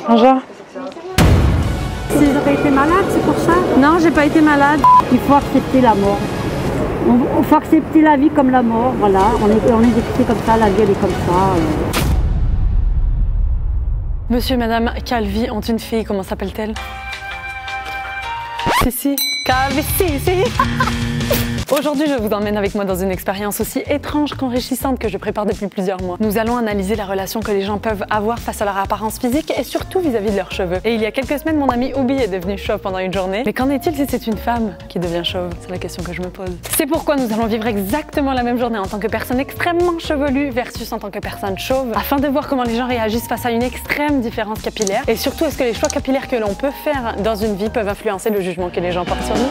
Bonjour. Si j'aurais été malade, c'est pour ça? Non, j'ai pas été malade. Il faut accepter la mort. Il faut accepter la vie comme la mort, voilà. On est décrit comme ça, la vie elle est comme ça. Monsieur et Madame Calvi ont une fille, comment s'appelle-t-elle? Sissi. Calvi, Sissi. Aujourd'hui, je vous emmène avec moi dans une expérience aussi étrange qu'enrichissante que je prépare depuis plusieurs mois. Nous allons analyser la relation que les gens peuvent avoir face à leur apparence physique et surtout vis-à-vis de leurs cheveux. Et il y a quelques semaines, mon ami Obi est devenu chauve pendant une journée. Mais qu'en est-il si c'est une femme qui devient chauve? C'est la question que je me pose. C'est pourquoi nous allons vivre exactement la même journée en tant que personne extrêmement chevelue versus en tant que personne chauve, afin de voir comment les gens réagissent face à une extrême différence capillaire. Et surtout, est-ce que les choix capillaires que l'on peut faire dans une vie peuvent influencer le jugement que les gens portent sur nous?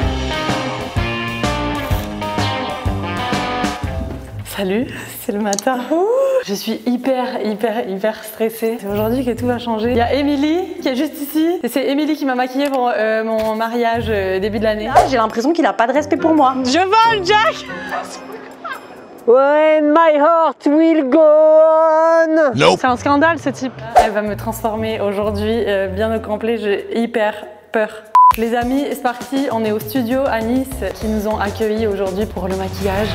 Salut, c'est le matin. Je suis hyper stressée. C'est aujourd'hui que tout va changer. Il y a Émilie qui est juste ici. Et c'est Émilie qui m'a maquillée pour mon mariage début de l'année. J'ai l'impression qu'il a pas de respect pour moi. Je vole, Jack. When my heart will go on. Nope. C'est un scandale ce type. Elle va me transformer aujourd'hui bien au complet. J'ai hyper peur. Les amis, c'est parti. On est au studio à Nice qui nous ont accueillis aujourd'hui pour le maquillage.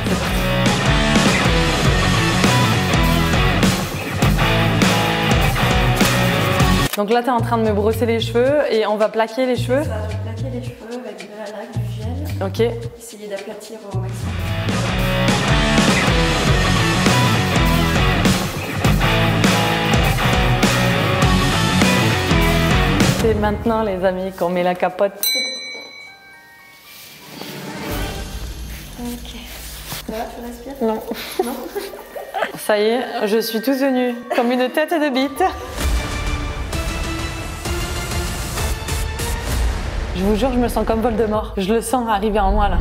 Donc là, tu es en train de me brosser les cheveux et on va plaquer les cheveux. Ça, je vais plaquer les cheveux avec de la laque, du gel. Ok. Essayer d'aplatir au maximum. C'est maintenant, les amis, qu'on met la capote. Ok. Ça va, tu respires? Non. Non. Ça y est, je suis toute nue, comme une tête de bite. Je vous jure, je me sens comme Voldemort. Je le sens arriver en moi, là.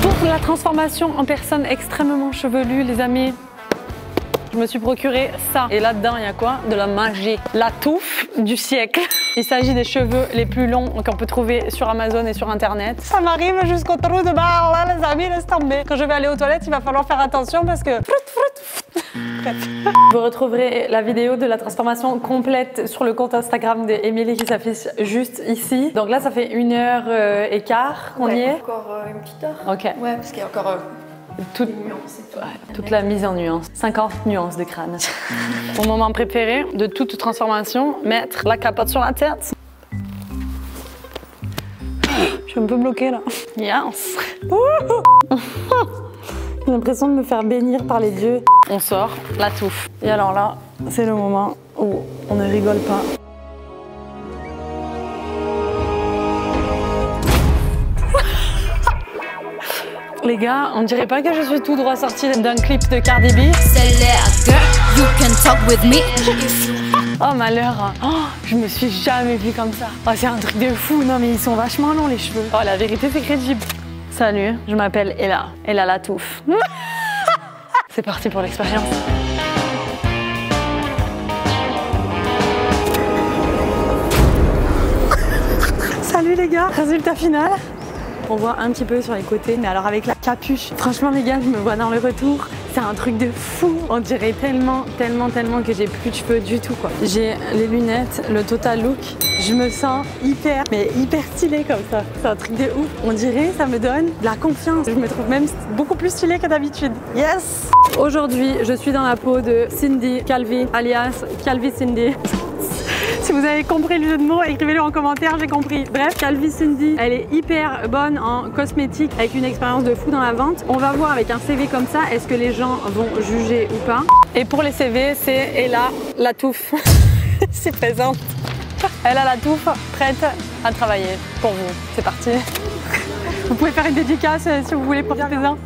Pour la transformation en personne extrêmement chevelue, les amis, je me suis procuré ça. Et là-dedans, il y a quoi? De la magie. La touffe du siècle. Il s'agit des cheveux les plus longs qu'on peut trouver sur Amazon et sur Internet. Ça m'arrive jusqu'au trou de balle, là, les amis, laisse tomber. Quand je vais aller aux toilettes, il va falloir faire attention parce que... Vous retrouverez la vidéo de la transformation complète sur le compte Instagram d'Émilie qui s'affiche juste ici. Donc là, ça fait 1h15 qu'on y est. Encore une petite heure. Ok. Ouais, parce qu'il y a encore... Toute la mise en nuances, 50 nuances de crâne. Mon moment préféré de toute transformation, mettre la capote sur la tête. Je suis un peu bloquée là. Yes. J'ai l'impression de me faire bénir par les dieux. On sort la touffe. Et alors là, c'est le moment où on ne rigole pas. Les gars, on dirait pas que je suis tout droit sortie d'un clip de Cardi B. Oh malheur. Oh, je me suis jamais vue comme ça. Oh, c'est un truc de fou. Non mais ils sont vachement longs les cheveux. Oh la vérité c'est crédible. Salut, je m'appelle Ella. Ella la touffe. C'est parti pour l'expérience. Salut les gars, résultat final. On voit un petit peu sur les côtés, mais alors avec la capuche. Franchement les gars, je me vois dans le retour. C'est un truc de fou. On dirait tellement que j'ai plus de cheveux du tout quoi. J'ai les lunettes, le total look. Je me sens hyper stylée comme ça. C'est un truc de ouf. On dirait, ça me donne de la confiance. Je me trouve même beaucoup plus stylée que d'habitude. Yes! Aujourd'hui, je suis dans la peau de Cindy Calvi, alias Calvi Cindy. Si vous avez compris le jeu de mots, écrivez-le en commentaire, j'ai compris. Bref, Calvi Cindy, elle est hyper bonne en cosmétique avec une expérience de fou dans la vente. On va voir avec un CV comme ça, est-ce que les gens vont juger ou pas. Et pour les CV, c'est Ella la touffe. C'est présente. Elle a la touffe, prête à travailler pour vous. C'est parti. Vous pouvez faire une dédicace si vous voulez, profitez-en.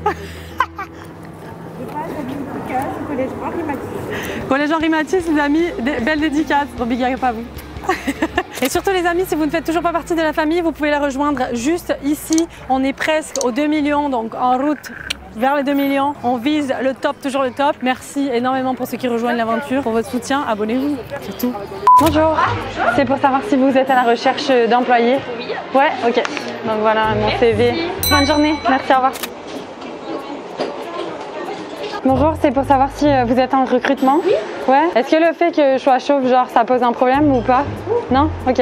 Pour les gens rhumatistes, les amis, belle dédicace. Gros big up à vous. Et surtout les amis, si vous ne faites toujours pas partie de la famille, vous pouvez la rejoindre juste ici. On est presque aux 2 millions, donc en route vers les 2 millions. On vise le top, toujours le top. Merci énormément pour ceux qui rejoignent l'aventure, pour votre soutien. Abonnez-vous, c'est tout. Bonjour, c'est pour savoir si vous êtes à la recherche d'employés. Oui. Ouais, ok. Donc voilà mon CV. Bonne journée, merci, au revoir. Bonjour, c'est pour savoir si vous êtes en recrutement. Oui. Ouais. Est-ce que le fait que je sois chauve, genre, ça pose un problème ou pas? Non? Ok.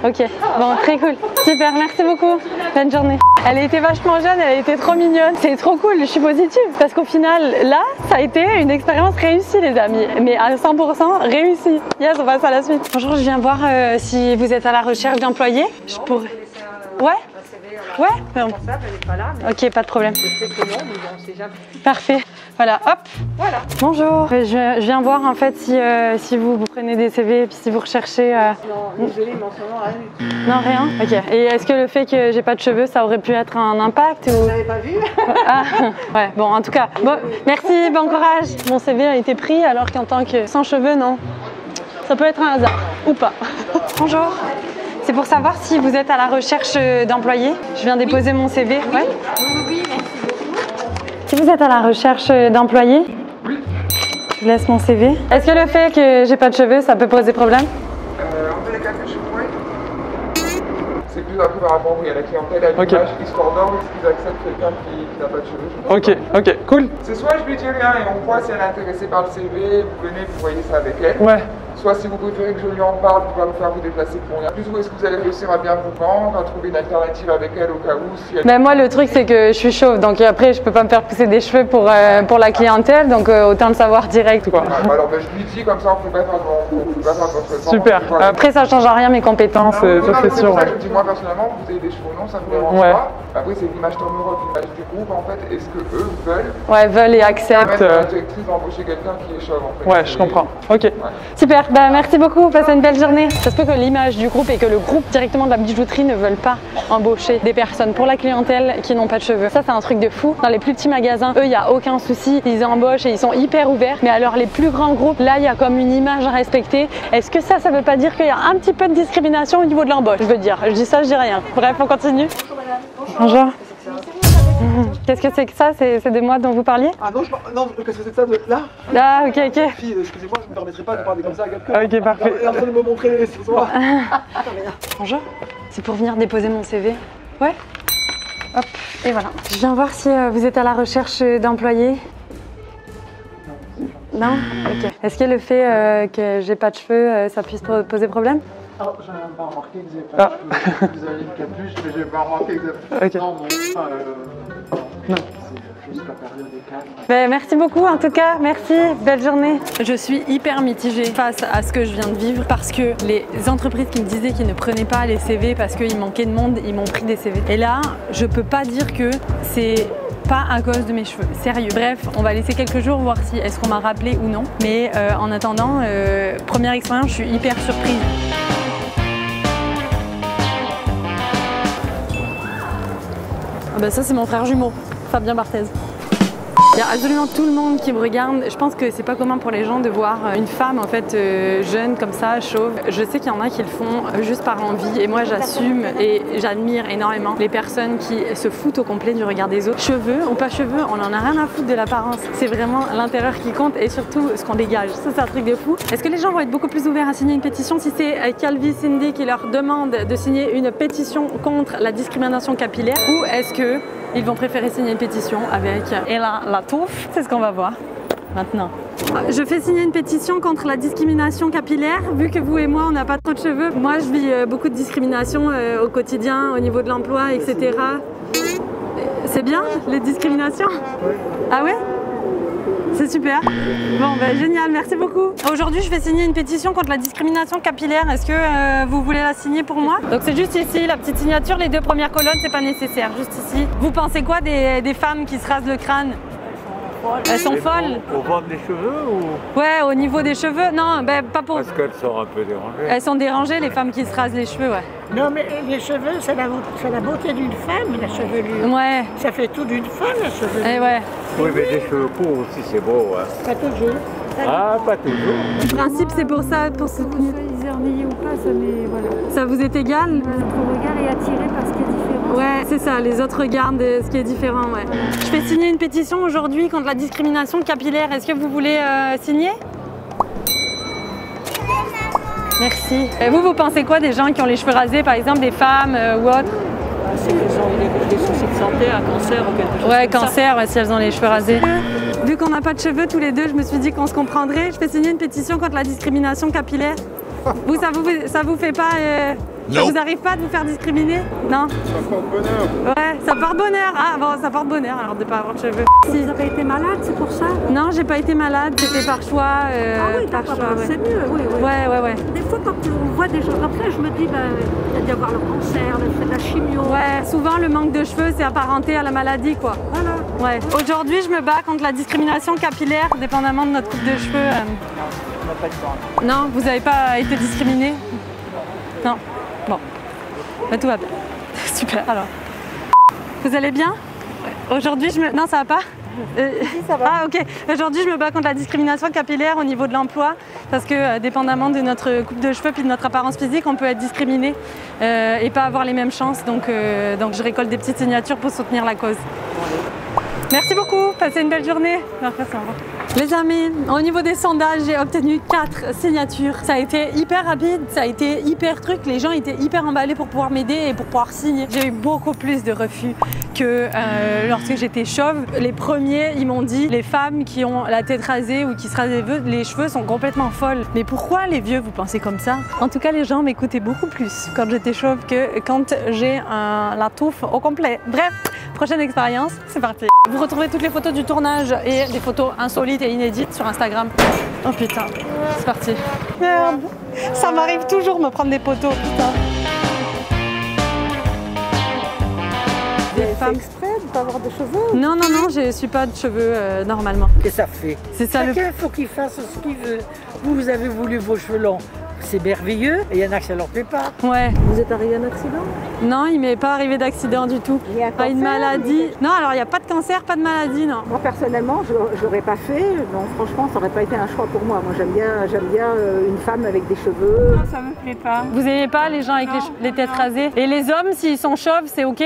Ok. Bon, très cool. Super, merci beaucoup. Bonne journée. Elle a été vachement jeune, elle a été trop mignonne. C'est trop cool, je suis positive. Parce qu'au final, là, ça a été une expérience réussie, les amis. Mais à 100% réussie. Yes, on passe à la suite. Bonjour, je viens voir si vous êtes à la recherche d'employés. Je pourrais... Ouais? Ouais? Non. Ok, pas de problème. Parfait. Voilà, hop. Voilà. Bonjour. Je viens voir en fait si vous prenez des CV et puis si vous recherchez. Non, désolé, mais en ce moment, rien. Non, rien. Ok. Et est-ce que le fait que j'ai pas de cheveux, ça aurait pu être un impact ou... Vous n'avez pas vu? Ah, ouais. Bon, en tout cas, bon, merci, bon courage. Mon CV a été pris alors qu'en tant que sans cheveux, non. Ça peut être un hasard ou pas. Bonjour. C'est pour savoir si vous êtes à la recherche d'employés. Je viens déposer mon CV. Oui. Ouais. Oui, merci. Si vous êtes à la recherche d'employés, je laisse mon CV. Est-ce que le fait que j'ai pas de cheveux, ça peut poser problème? En fait, les cas que je suis c'est plus un peu par rapport à la clientèle, à l'image, histoire d'or, est-ce qu'ils acceptent quelqu'un qui n'a pas de cheveux? Ok, cool. C'est soit je lui dis rien et on voit si elle est intéressée par le CV, vous venez, vous voyez ça avec elle. Ouais. Soit si vous préférez que je lui en parle, pour pas vous faire vous déplacer pour rien. Plus ou est-ce que vous allez réussir à bien vous vendre, à trouver une alternative avec elle au cas où si elle... Mais moi le truc c'est que je suis chauve, donc après je peux pas me faire pousser des cheveux pour la clientèle, donc autant le savoir direct quoi. Ah, alors je lui dis comme ça, on ne peut pas faire de votre temps. Super. Après, ça change rien mes compétences, ça c'est sûr. Pour ça que je dis moi personnellement, vous avez des cheveux non, ça me dérange pas. Après c'est l'image Tournerock, l'image du groupe en fait. Est-ce que eux veulent? Ouais, veulent et acceptent. La directrice d'embaucher quelqu'un qui est chauve en fait. Ouais, je comprends. Ok. Ouais. Super, bah merci beaucoup, passez une belle journée. Ça se peut que l'image du groupe et que le groupe directement de la bijouterie ne veulent pas embaucher des personnes pour la clientèle qui n'ont pas de cheveux. Ça c'est un truc de fou. Dans les plus petits magasins, eux, il n'y a aucun souci, ils embauchent et ils sont hyper ouverts. Mais alors les plus grands groupes, là il y a comme une image à respecter. Est-ce que ça veut pas dire qu'il y a un petit peu de discrimination au niveau de l'embauche? Je veux dire, je dis ça, je dis rien. Bref, on continue. Bonjour madame. Bonjour. Qu'est-ce que c'est que ça? C'est des mois dont vous parliez? Ah non, non, qu'est-ce que c'est que ça de là? Ah, ok, ok. Fille, excusez-moi, je ne me permettrai pas de parler comme ça à quelqu'un. Ok, parfait. Elle est en train de me montrer les récits. Bonjour. C'est pour venir déposer mon CV. Ouais. Hop, et voilà. Je viens voir si vous êtes à la recherche d'employés. Non? Ok. Est-ce que le fait que j'ai pas de cheveux, ça puisse poser problème? Alors, je n'ai pas remarqué que vous n'avez pas de cheveux. Vous avez une capuche, mais je n'ai pas remarqué que vous avez... Ok. Non, non, Non. c'est juste la période des calmes. Ben, merci beaucoup en tout cas, merci, belle journée. Je suis hyper mitigée face à ce que je viens de vivre parce que les entreprises qui me disaient qu'ils ne prenaient pas les CV parce qu'il manquait de monde, ils m'ont pris des CV. Et là, je peux pas dire que c'est pas à cause de mes cheveux, sérieux. Bref, on va laisser quelques jours voir si est-ce qu'on m'a rappelé ou non. Mais en attendant, première expérience, je suis hyper surprise. Ah bah ça c'est mon frère jumeau, Fabien Barthez. Il y a absolument tout le monde qui me regarde. Je pense que c'est pas commun pour les gens de voir une femme en fait jeune comme ça, chauve. Je sais qu'il y en a qui le font juste par envie et moi j'assume et j'admire énormément les personnes qui se foutent au complet du regard des autres. Cheveux ou pas cheveux, on en a rien à foutre de l'apparence. C'est vraiment l'intérieur qui compte et surtout ce qu'on dégage. Ça c'est un truc de fou. Est-ce que les gens vont être beaucoup plus ouverts à signer une pétition si c'est Calvi Cindy qui leur demande de signer une pétition contre la discrimination capillaire ou est-ce que ils vont préférer signer une pétition avec Ella Latouf? C'est ce qu'on va voir maintenant. Je fais signer une pétition contre la discrimination capillaire. Vu que vous et moi, on n'a pas trop de cheveux. Moi, je vis beaucoup de discrimination au quotidien, au niveau de l'emploi, etc. C'est bien, les discriminations? Ah ouais? C'est super. Bon, ben génial, merci beaucoup. Aujourd'hui, je vais signer une pétition contre la discrimination capillaire. Est-ce que vous voulez la signer pour moi? Donc c'est juste ici, la petite signature. Les deux premières colonnes, c'est pas nécessaire. Juste ici. Vous pensez quoi des femmes qui se rasent le crâne? Elles sont folles. Pour vendre les cheveux ou... Ouais, au niveau des cheveux. Non, ben pas pour... Parce qu'elles sont un peu dérangées. Elles sont dérangées, les femmes qui se rasent les cheveux, ouais. Non, mais les cheveux, c'est la beauté d'une femme, la chevelure. Ouais. Ça fait tout d'une femme, la chevelure. Eh ouais. Oui, mais des cheveux courts aussi, c'est beau. Hein. Pas toujours. Ah, pas toujours. Le principe, c'est pour ça, pour soutenir. Ils ennuyent ou pas, ça, mais voilà. Ça vous est égal? Notre regard est attiré par ce qui est différent. Ouais, c'est ça, les autres regardent ce qui est différent, ouais. Je fais signer une pétition aujourd'hui contre la discrimination capillaire. Est-ce que vous voulez signer? Merci. Et vous pensez quoi des gens qui ont les cheveux rasés, par exemple des femmes ou autres? C'est qu'ils ont des soucis de santé, un cancer ou quelque chose. Ouais, comme cancer, ça. ouais, si elles ont les cheveux rasés. Vu qu'on n'a pas de cheveux tous les deux, je me suis dit qu'on se comprendrait. Je fais signer une pétition contre la discrimination capillaire. Vous, ça vous fait pas... ça vous arrive pas de vous faire discriminer? Non? Ça porte bonheur. Ouais, ça porte bonheur. Ah bon, ça porte bonheur alors de pas avoir de cheveux. Si vous avez été malade, c'est pour ça? Non, j'ai pas été malade, c'était par choix. Ah oui, par d'accord, choix, ouais. c'est mieux, oui, oui. Ouais. Des fois, quand on voit des gens comme ça, je me dis, il y a dû avoir le cancer, de la chimio. Ouais, souvent le manque de cheveux, c'est apparenté à la maladie, quoi. Voilà. Ouais. Aujourd'hui, je me bats contre la discrimination capillaire, dépendamment de notre coupe de cheveux. On n'a pas de temps. Non, vous n'avez pas été discriminé? Non. Bon. Bah, tout va bien. Super, alors. Vous allez bien? Aujourd'hui, Non, ça va pas? Ça va. Ah, ok. Aujourd'hui, je me bats contre la discrimination capillaire au niveau de l'emploi parce que, dépendamment de notre coupe de cheveux et de notre apparence physique, on peut être discriminé et pas avoir les mêmes chances. Donc, je récolte des petites signatures pour soutenir la cause. Merci beaucoup. Passez une belle journée. Merci, au revoir. Les amis, au niveau des sondages, j'ai obtenu 4 signatures. Ça a été hyper rapide, ça a été hyper truc. Les gens étaient hyper emballés pour pouvoir m'aider et pour pouvoir signer. J'ai eu beaucoup plus de refus que lorsque j'étais chauve. Les premiers, ils m'ont dit, les femmes qui ont la tête rasée ou qui se rasent les cheveux sont complètement folles. Mais pourquoi les vieux, vous pensez comme ça? En tout cas, les gens m'écoutaient beaucoup plus quand j'étais chauve que quand j'ai la touffe au complet. Bref, prochaine expérience, c'est parti. Vous retrouvez toutes les photos du tournage et des photos insolites et inédites sur Instagram. Oh putain, c'est parti. Merde, ça m'arrive toujours de me prendre des photos, putain. Des femmes exprès de ne pas avoir de cheveux? Non, je suis pas de cheveux normalement. Qu'est-ce que ça fait? C'est ça le... Chacun, faut qu'il fasse ce qu'il veut. Vous avez voulu vos cheveux longs. C'est merveilleux et il y en a que ça leur plaît pas. Ouais. Vous êtes arrivé à un accident? Non, il m'est pas arrivé d'accident du tout. Il y a un pas une cancer, maladie. Non, alors il n'y a pas de cancer, pas de maladie, non. Moi personnellement, je l'aurais pas fait. Donc franchement, ça aurait pas été un choix pour moi. Moi j'aime bien une femme avec des cheveux. Non, ça me plaît pas. Vous aimez pas les gens avec les têtes rasées? Et les hommes, s'ils sont chauves, c'est ok?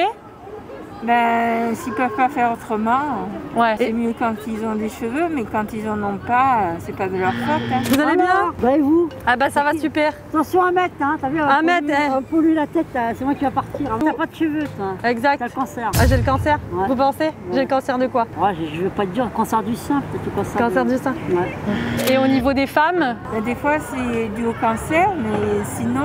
Ben, s'ils peuvent pas faire autrement, ouais. C'est mieux quand ils ont des cheveux, mais quand ils en ont pas, c'est pas de leur faute. Hein. Vous allez bien? Bah et vous? Ah bah ça va super. Attention à mettre, hein, t'as vu? Un mètre, on pollue la tête, c'est moi qui va partir. Hein. T'as pas de cheveux, ça. Exact. T'as le cancer. Ah, j'ai le cancer? Ouais. Vous pensez? Ouais. J'ai le cancer de quoi? Ouais, je veux pas te dire cancer du sein, peut-être le cancer. Du sein. Ouais. Et au niveau des femmes? Ben, des fois c'est dû au cancer, mais sinon,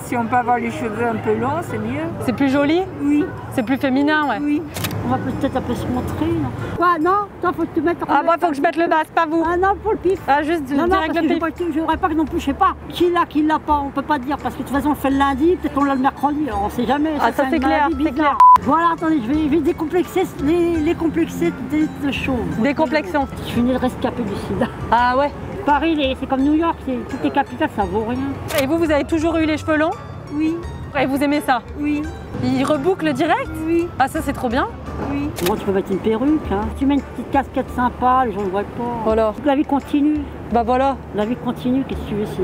si on peut avoir les cheveux un peu longs, c'est mieux. C'est plus joli? Oui. C'est plus féminin, ouais. Oui. On va peut-être un peu se montrer. Non quoi? Non, toi, faut que tu mettes. Ah, moi, faut que je mette le masque, pas vous. Ah non, pour le pif. Ah, juste non, direct parce le pif. que je voudrais pas que non plus, je sais pas. Qui l'a pas, on peut pas dire. Parce que de toute façon, on fait le lundi, peut-être on l'a le mercredi. Alors on sait jamais. Ah, ça c'est clair, c'est clair. Voilà, attendez, je vais décomplexer les complexés de chauves. Décomplexion. Je suis né le rescapé du sida. Ah ouais. Paris, c'est comme New York, toutes les capitales, ça vaut rien. Et vous avez toujours eu les cheveux longs? Oui. Et vous aimez ça? Oui. Ils rebouclent direct? Oui. Ah, ça c'est trop bien. Oui. Moi, tu peux mettre une perruque, hein. Tu mets une petite casquette sympa, les gens ne voient pas. Voilà. La vie continue. Bah voilà. La vie continue, qu'est-ce que tu veux, c'est...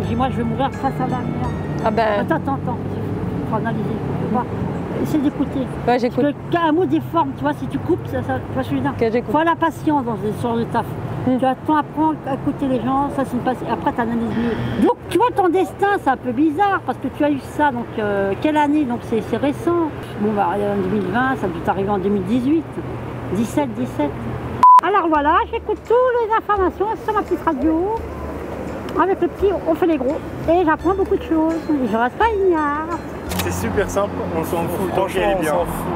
Je dis, moi, je vais mourir face à la mer. Ah ben... Attends. Faut analyser, faut pas... Essaye d'écouter. Ouais, j'écoute. Un mot déforme, tu vois, si tu coupes, ça tu vois, je suis là. Okay, j'écoute. Faut avoir la patience dans ce genre de taf. Tu apprends à écouter les gens, ça c'est une patience. Après, tu analyses mieux. Donc, tu vois, ton destin, c'est un peu bizarre parce que tu as eu ça, donc quelle année? Donc, c'est récent. Bon, bah, en 2020, ça peut arriver en 2018. 17. Alors voilà, j'écoute toutes les informations sur ma petite radio. Avec le petit, on fait les gros. Et j'apprends beaucoup de choses. Et je reste pas ignare. C'est super simple, on s'en fout. Franchement, elle est bien. on s'en fout.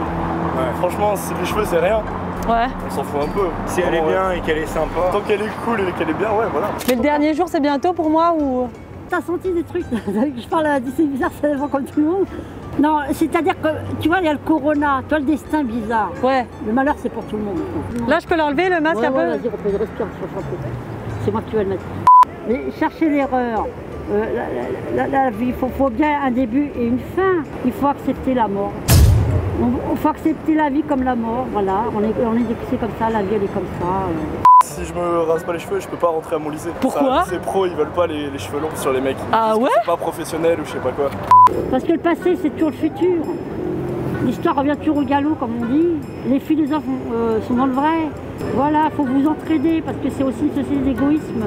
Ouais. Franchement, les cheveux, c'est rien. Ouais. On s'en fout un peu. Si elle est bien et qu'elle est sympa. Tant qu'elle est cool et qu'elle est bien, ouais, voilà. Mais le dernier jour, c'est bientôt pour moi ou... T'as senti des trucs? Je parle à c'est bizarre, ça dépend comme tout le monde. Non, c'est-à-dire que, tu vois, il y a le corona, toi, le destin bizarre. Ouais. Le malheur, c'est pour tout le monde. Là, je peux l'enlever, le masque un peu? Vas-y, respire, c'est moi qui vais le mettre. Mais chercher l'erreur. La vie, il faut bien un début et une fin. Il faut accepter la mort. Il faut accepter la vie comme la mort, voilà. On est décrié comme ça, la vie elle est comme ça. Si je me rase pas les cheveux, je peux pas rentrer à mon lycée. Pourquoi? C'est pro, ils veulent pas les cheveux longs sur les mecs. Ah ouais? C'est pas professionnel ou je sais pas quoi. Parce que le passé, c'est toujours le futur. L'histoire revient toujours au galop, comme on dit. Les philosophes sont dans le vrai. Voilà, il faut vous entraider parce que c'est aussi une société d'égoïsme.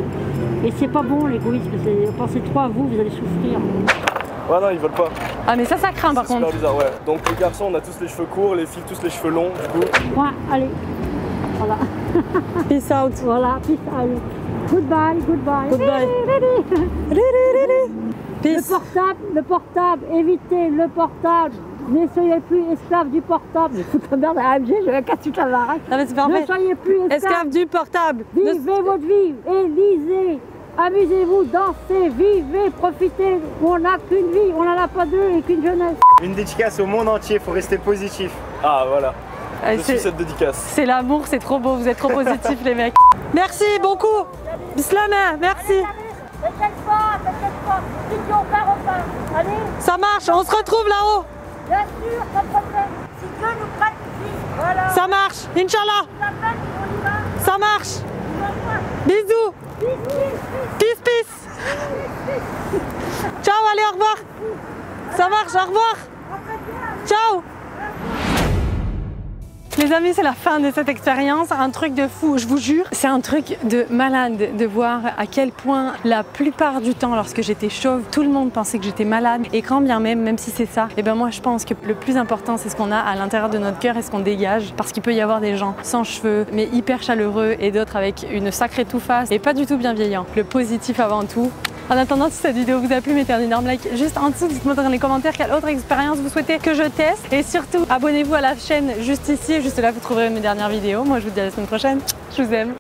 Et c'est pas bon l'égoïsme, pensez trop à vous, vous allez souffrir. Ouais, non, ils veulent pas. Ah, mais ça craint par contre. C'est bizarre, ouais. Donc les garçons, on a tous les cheveux courts, les filles, tous les cheveux longs, du coup. Ouais, allez. Voilà. Peace out. Voilà, peace out. Goodbye, goodbye. Goodbye. Peace. Le portable, évitez le portable. Ne soyez plus esclave du portable. Je fous ta merde à AMG, je vais casser ta baraque. Non mais c'est parfait. Ne soyez plus esclave du portable. Vivez votre vie et lisez. Amusez-vous, dansez, vivez, profitez. On n'a qu'une vie, on n'en a pas deux et qu'une jeunesse. Une dédicace au monde entier, faut rester positif. Ah voilà. Je suis cette dédicace. C'est l'amour, c'est trop beau, vous êtes trop positifs les mecs. Merci beaucoup. Bislamah, merci. T'inquiète pas, si on part, on part. Allez. Ça marche, on se retrouve là-haut. Bien sûr, pas de problème. Si Dieu nous prête ici, voilà. Ça marche, Inch'Allah. Ça marche. Bisous. Peace, peace. Ciao, allez, au revoir. Ça marche, au revoir. Ciao. Les amis, c'est la fin de cette expérience, un truc de fou, je vous jure. C'est un truc de malade de voir à quel point la plupart du temps, lorsque j'étais chauve, tout le monde pensait que j'étais malade. Et quand bien même si c'est ça, et ben moi je pense que le plus important c'est ce qu'on a à l'intérieur de notre cœur et ce qu'on dégage. Parce qu'il peut y avoir des gens sans cheveux, mais hyper chaleureux et d'autres avec une sacrée toufface et pas du tout bienveillants. Le positif avant tout. En attendant, si cette vidéo vous a plu, mettez un énorme like juste en dessous, dites-moi dans les commentaires quelle autre expérience vous souhaitez que je teste. Et surtout, abonnez-vous à la chaîne juste ici, juste là vous trouverez mes dernières vidéos. Moi je vous dis à la semaine prochaine, je vous aime.